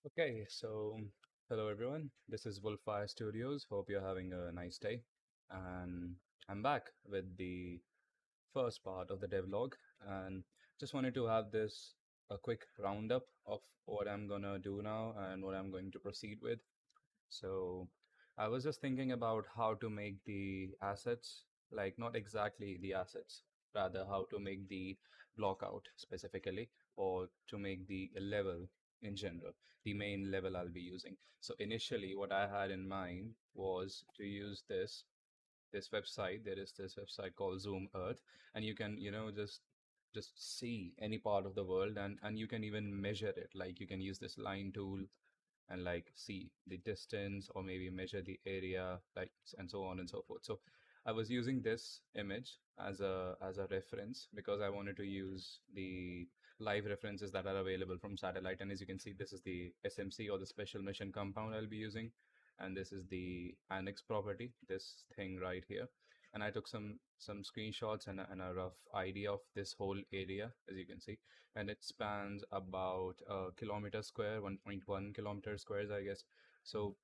Okay, so hello everyone. This is Wolfwire Studios. Hope you're having a nice day. And I'm back with the first part of the devlog and just wanted to have this a quick roundup of what I'm gonna do now and what I'm going to proceed with. So I was just thinking about how to make the assets, like not exactly the assets, rather how to make the blockout specifically, or to make the level in general, the main level I'll be using. So initially, what I had in mind was to use this website. There is this website called Zoom Earth, and you can, just see any part of the world, and you can even measure it. Like you can use this line tool and like see the distance or maybe measure the area like and so on and so forth. So I was using this image as a reference because I wanted to use the live references that are available from satellite. And as you can see, this is the SMC or the special mission compound I'll be using, and this is the annex property, this thing right here. And I took some screenshots and a rough idea of this whole area, as you can see, and it spans about a kilometer square, 1.1 kilometer squares, I guess. So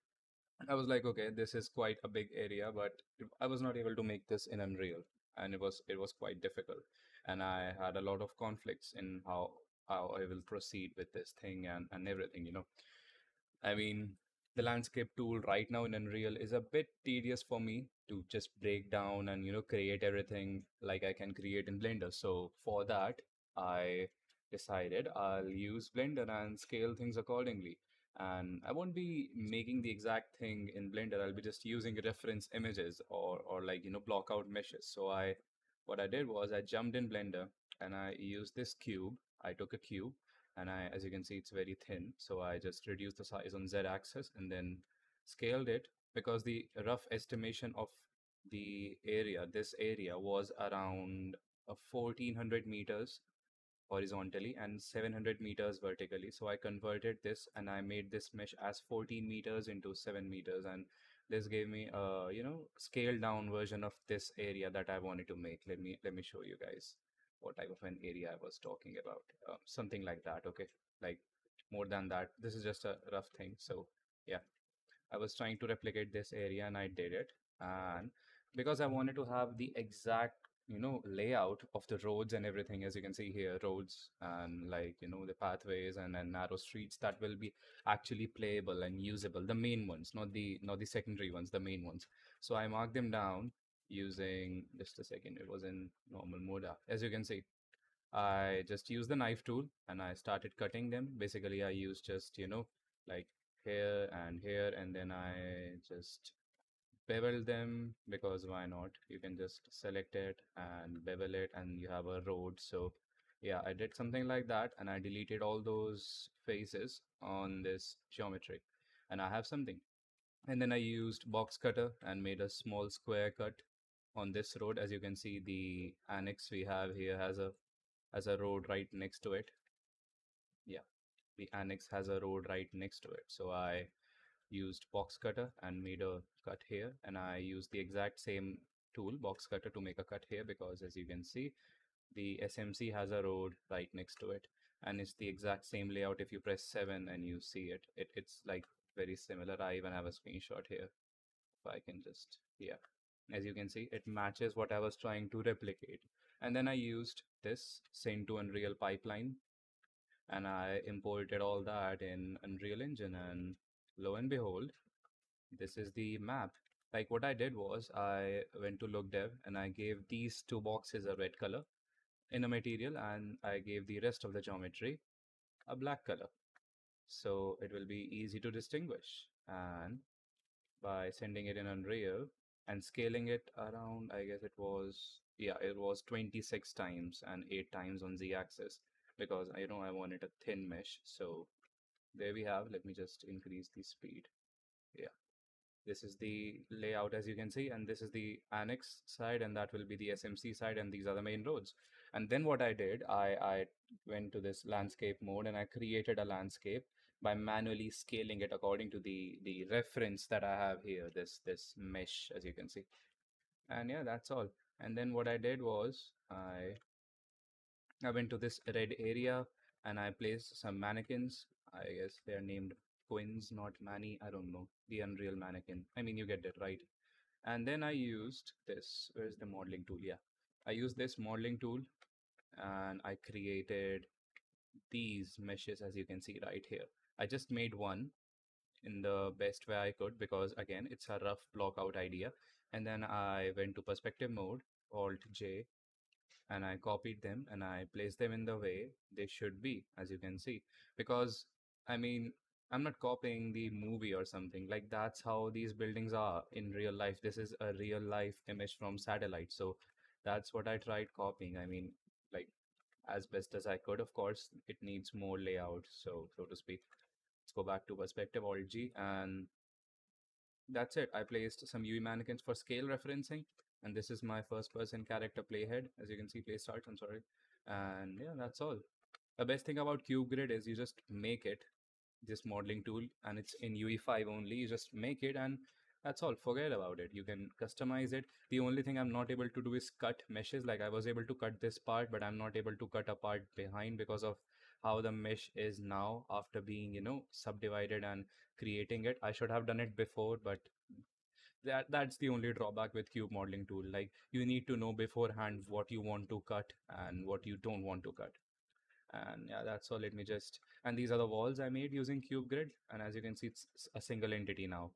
I was like, okay, this is quite a big area, but I was not able to make this in Unreal, and it was quite difficult, and I had a lot of conflicts in how I will proceed with this thing and everything. I mean, the landscape tool right now in Unreal is a bit tedious for me to just break down and create everything like I can create in Blender. So for that, I decided I'll use Blender and scale things accordingly. And I won't be making the exact thing in Blender. I'll be just using reference images or like block out meshes. So what I did was I jumped in Blender and I used this cube. I took a cube and as you can see, it's very thin. So I just reduced the size on Z axis and then scaled it because the rough estimation of the area, this area was around 1400 meters horizontally and 700 meters vertically. So I converted this and I made this mesh as 14 meters into 7 meters, and this gave me a scaled down version of this area that I wanted to make. Let me show you guys what type of an area I was talking about. Something like that, okay? Like more than that. This is just a rough thing. So yeah, I was trying to replicate this area and I did it. And because I wanted to have the exact, layout of the roads and everything, as you can see here, roads and like, the pathways and narrow streets that will be actually playable and usable, the main ones, not the secondary ones, the main ones. So I marked them down using, just a second, it was in normal mode. As you can see, I just used the knife tool and I started cutting them. Basically, I used just, like here, and then I just beveled them because why not? You can just select it and bevel it and you have a road. So yeah, I did something like that and I deleted all those faces on this geometry and I have something. And then I used box cutter and made a small square cut on this road. As you can see, the annex we have here has a road right next to it. Yeah, the annex has a road right next to it. So I used box cutter and made a cut here, and I used the exact same tool, box cutter, to make a cut here because as you can see, the SMC has a road right next to it, and it's the exact same layout. If you press 7 and you see it's like very similar. I even have a screenshot here. If I can just, yeah, as you can see, it matches what I was trying to replicate. And then I used this Scene to Unreal pipeline and I imported all that in Unreal Engine, and lo and behold, this is the map. Like what I did was I went to look dev and I gave these two boxes a red color in a material and I gave the rest of the geometry a black color. So it will be easy to distinguish. And by sending it in Unreal and scaling it around, I guess it was 26 times and 8 times on Z axis because I wanted a thin mesh. So there we have. Let me just increase the speed. Yeah, this is the layout as you can see, and this is the annex side, and that will be the SMC side, and these are the main roads. And then what I did, I went to this landscape mode and I created a landscape by manually scaling it according to the reference that I have here, this mesh, as you can see. And yeah, that's all. And then what I did was I went to this red area and I placed some mannequins. I guess they're named Quins, not Manny. I don't know. The Unreal Mannequin. I mean, you get it, right? And then I used this. Where's the modeling tool? Yeah. I used this modeling tool and I created these meshes as you can see right here. I just made one in the best way I could because again, it's a rough block out idea. And then I went to perspective mode, Alt J, and I copied them and I placed them in the way they should be, as you can see. Because, I mean, I'm not copying the movie or something. Like, that's how these buildings are in real life. This is a real life image from satellite. So that's what I tried copying. I mean, like, as best as I could. Of course, it needs more layout, so to speak. Let's go back to perspective, Alt G, and that's it. I placed some UE mannequins for scale referencing, and this is my first person character playhead. As you can see, play starts, I'm sorry. And yeah, that's all. The best thing about Cube Grid is you just make it, this modeling tool, and it's in UE5 only. You just make it, and that's all. Forget about it. You can customize it. The only thing I'm not able to do is cut meshes. Like I was able to cut this part, but I'm not able to cut a part behind because of how the mesh is now after being, subdivided and creating it. I should have done it before, but that's the only drawback with cube modeling tool. Like you need to know beforehand what you want to cut and what you don't want to cut. And yeah, that's all. Let me just, and these are the walls I made using cube grid, and as you can see, it's a single entity now.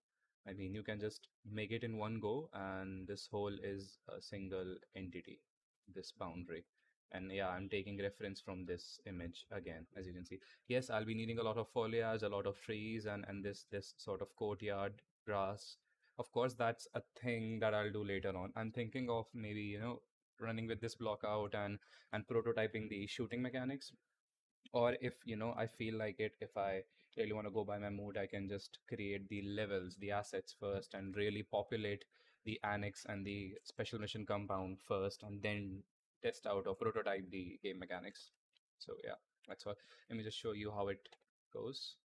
I mean, you can just make it in one go, and this whole is a single entity, this boundary. And yeah, I'm taking reference from this image again, as you can see. Yes, I'll be needing a lot of foliage, a lot of trees, and this sort of courtyard grass. Of course, that's a thing that I'll do later on. I'm thinking of maybe, running with this block out and prototyping the shooting mechanics. Or if I feel like it, if I really want to go by my mood, I can just create the levels, the assets first, and really populate the annex and the special mission compound first, and then test out or prototype the game mechanics. So yeah, that's all. Let me just show you how it goes.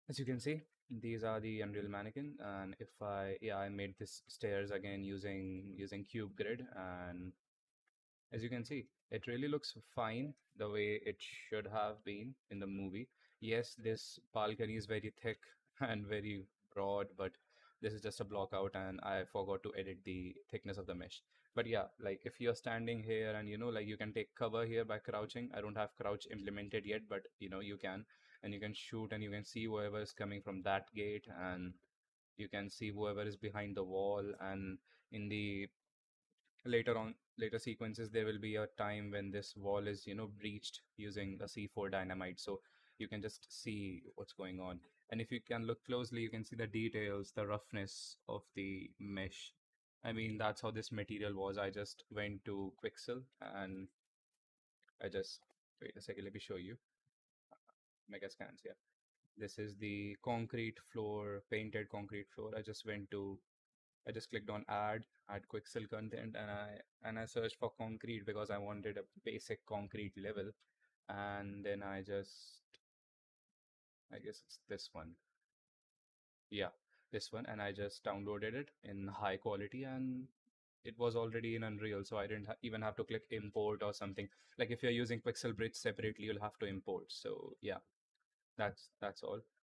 As you can see, these are the Unreal Mannequin, and if I made this stairs again using Cube Grid, and as you can see, it really looks fine the way it should have been in the movie. Yes, this balcony is very thick and very broad, but this is just a block out and I forgot to edit the thickness of the mesh. But yeah, like if you're standing here and like you can take cover here by crouching. I don't have crouch implemented yet, but you can, and you can shoot and you can see whoever is coming from that gate, and you can see whoever is behind the wall. And in the later sequences, there will be a time when this wall is breached using a C4 dynamite, so you can just see what's going on. And if you can look closely, you can see the details, the roughness of the mesh. I mean, that's how this material was. I just went to Quixel and I just wait a second, let me show you. Megascans, yeah. This is the concrete floor, painted concrete floor. I just clicked on add Quixel content, and I searched for concrete because I wanted a basic concrete level. And then I guess it's this one. Yeah, this one. And I just downloaded it in high quality, and it was already in Unreal, so I didn't even have to click import or something. Like if you're using Quixel Bridge separately, you'll have to import. So yeah, that's all.